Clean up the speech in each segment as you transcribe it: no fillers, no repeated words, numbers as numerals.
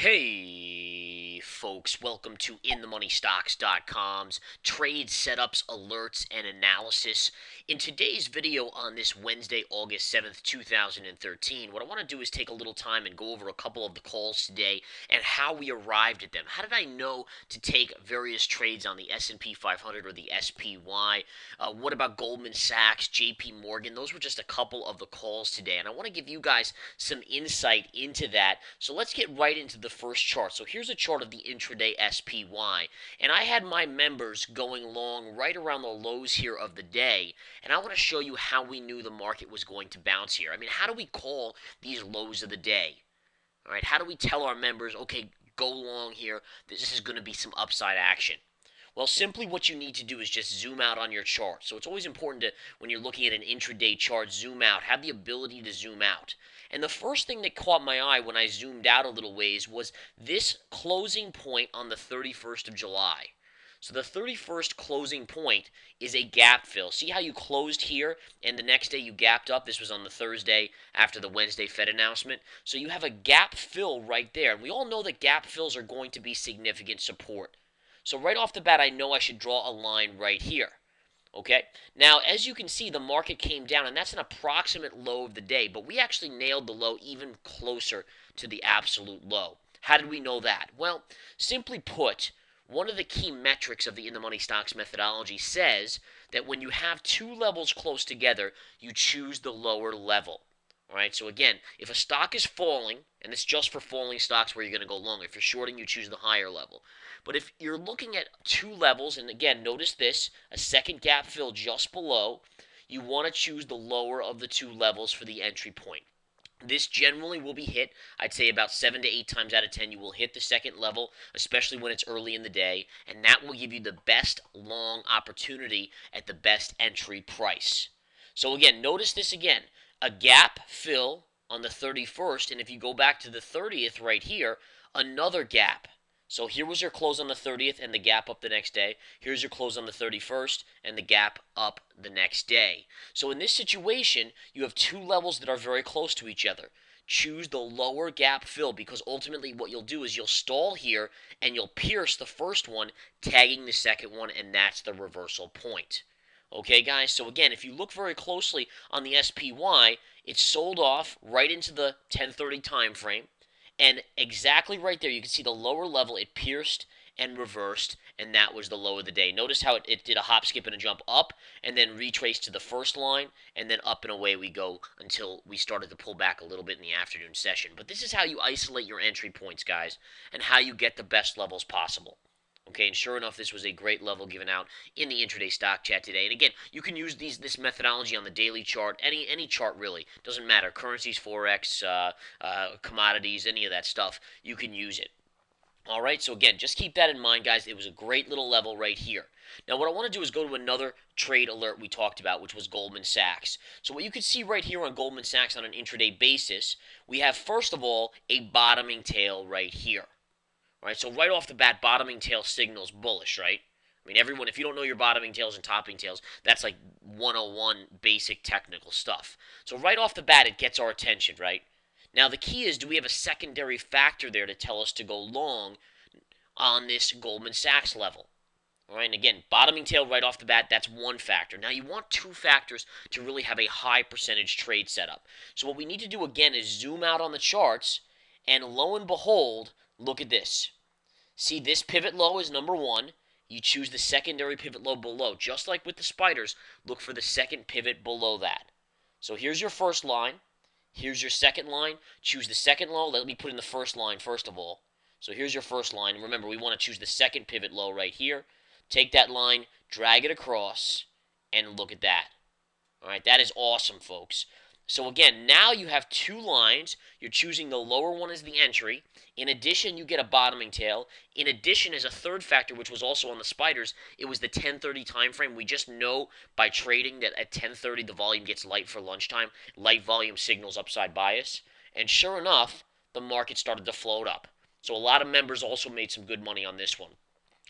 Hey, folks, welcome to InTheMoneyStocks.com's trade setups, alerts, and analysis. In today's video on this Wednesday, August 7th, 2013, what I want to do is take a little time and go over a couple of the calls today and how we arrived at them. How did I know to take various trades on the S&P 500 or the SPY? What about Goldman Sachs, JP Morgan? Those were just a couple of the calls today, and I want to give you guys some insight into that. So let's get right into the first chart. So here's a chart of the intraday SPY, and I had my members going long right around the lows here of the day, and I want to show you how we knew the market was going to bounce here. I mean, how do we call these lows of the day? All right, how do we tell our members, okay, go long here, this is going to be some upside action? Well, simply what you need to do is just zoom out on your chart. So it's always important to, when you're looking at an intraday chart, zoom out. Have the ability to zoom out. And the first thing that caught my eye when I zoomed out a little ways was this closing point on the 31st of July. So the 31st closing point is a gap fill. See how you closed here and the next day you gapped up? This was on the Thursday after the Wednesday Fed announcement. So you have a gap fill right there. And we all know that gap fills are going to be significant support. So right off the bat, I know I should draw a line right here. Okay, now as you can see, the market came down, and that's an approximate low of the day, but we actually nailed the low even closer to the absolute low. How did we know that? Well, simply put, one of the key metrics of the In the Money Stocks methodology says that when you have two levels close together, you choose the lower level. All right, so again, if a stock is falling, and it's just for falling stocks where you're going to go long. If you're shorting, you choose the higher level. But if you're looking at two levels, and again, notice this, a second gap fill just below, you want to choose the lower of the two levels for the entry point. This generally will be hit, I'd say about 7 to 8 times out of 10, you will hit the second level, especially when it's early in the day, and that will give you the best long opportunity at the best entry price. So again, notice this again, a gap fill on the 31st, and if you go back to the 30th right here, another gap. So here was your close on the 30th and the gap up the next day. Here's your close on the 31st and the gap up the next day. So in this situation, you have two levels that are very close to each other. Choose the lower gap fill, because ultimately what you'll do is you'll stall here and you'll pierce the first one, tagging the second one, and that's the reversal point. Okay, guys, so again, if you look very closely on the SPY, it sold off right into the 10:30 time frame, and exactly right there, you can see the lower level, it pierced and reversed, and that was the low of the day. Notice how it did a hop, skip, and a jump up, and then retraced to the first line, and then up and away we go until we started to pull back a little bit in the afternoon session. But this is how you isolate your entry points, guys, and how you get the best levels possible. Okay, and sure enough, this was a great level given out in the intraday stock chat today. And again, you can use this methodology on the daily chart, any chart really. Doesn't matter, currencies, forex, commodities, any of that stuff. You can use it. All right, so again, just keep that in mind, guys. It was a great little level right here. Now, what I want to do is go to another trade alert we talked about, which was Goldman Sachs. So what you can see right here on Goldman Sachs on an intraday basis, we have, first of all, a bottoming tail right here. Right, so right off the bat, bottoming tail signals bullish, right? I mean, everyone, if you don't know your bottoming tails and topping tails, that's like 101 basic technical stuff. So right off the bat, it gets our attention, right? Now, the key is, do we have a secondary factor there to tell us to go long on this Goldman Sachs level? All right, and again, bottoming tail right off the bat, that's one factor. Now, you want two factors to really have a high percentage trade setup. So what we need to do, again, is zoom out on the charts, and lo and behold, look at this. See, this pivot low is number one. You choose the secondary pivot low below. Just like with the spiders, look for the second pivot below that. So here's your first line. Here's your second line. Choose the second low. Let me put in the first line first of all. So here's your first line. Remember, we want to choose the second pivot low right here. Take that line, drag it across, and look at that. All right, that is awesome, folks. So again, now you have two lines. You're choosing the lower one as the entry. In addition, you get a bottoming tail. In addition, as a third factor, which was also on the spiders, it was the 10:30 time frame. We just know by trading that at 10:30 the volume gets light for lunchtime. Light volume signals upside bias. And sure enough, the market started to float up. So a lot of members also made some good money on this one.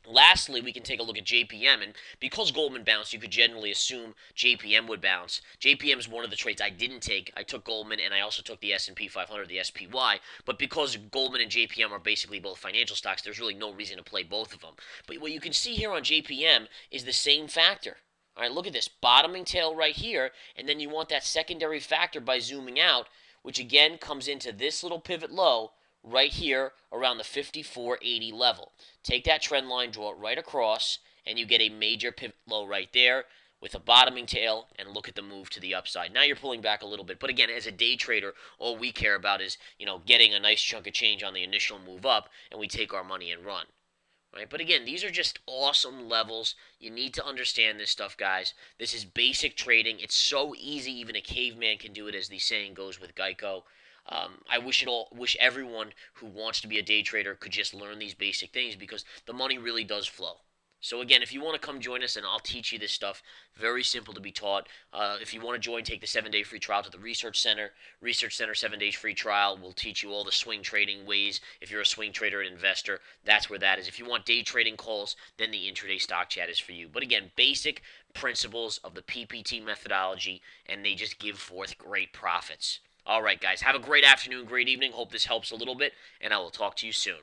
Lastly, we can take a look at JPM, and because Goldman bounced, you could generally assume JPM would bounce. JPM is one of the trades I didn't take. I took Goldman, and I also took the S&P 500, the SPY. But because Goldman and JPM are basically both financial stocks, there's really no reason to play both of them. But what you can see here on JPM is the same factor. All right, look at this bottoming tail right here, and then you want that secondary factor by zooming out, which again comes into this little pivot low right here around the 54.80 level. Take that trend line, draw it right across, and you get a major pivot low right there with a bottoming tail, and look at the move to the upside. Now you're pulling back a little bit, but again, as a day trader, all we care about is, getting a nice chunk of change on the initial move up, and we take our money and run. Right? But again, these are just awesome levels. You need to understand this stuff, guys. This is basic trading. It's so easy, even a caveman can do it, as the saying goes with Geico. I wish everyone who wants to be a day trader could just learn these basic things, because the money really does flow. So again, if you want to come join us, and I'll teach you this stuff, very simple to be taught. If you want to join, take the 7-day free trial to the Research Center. Research Center 7 days free trial will teach you all the swing trading ways. If you're a swing trader and investor, that's where that is. If you want day trading calls, then the intraday stock chat is for you. But again, basic principles of the PPT methodology, and they just give forth great profits. All right, guys, have a great afternoon, great evening. Hope this helps a little bit, and I will talk to you soon.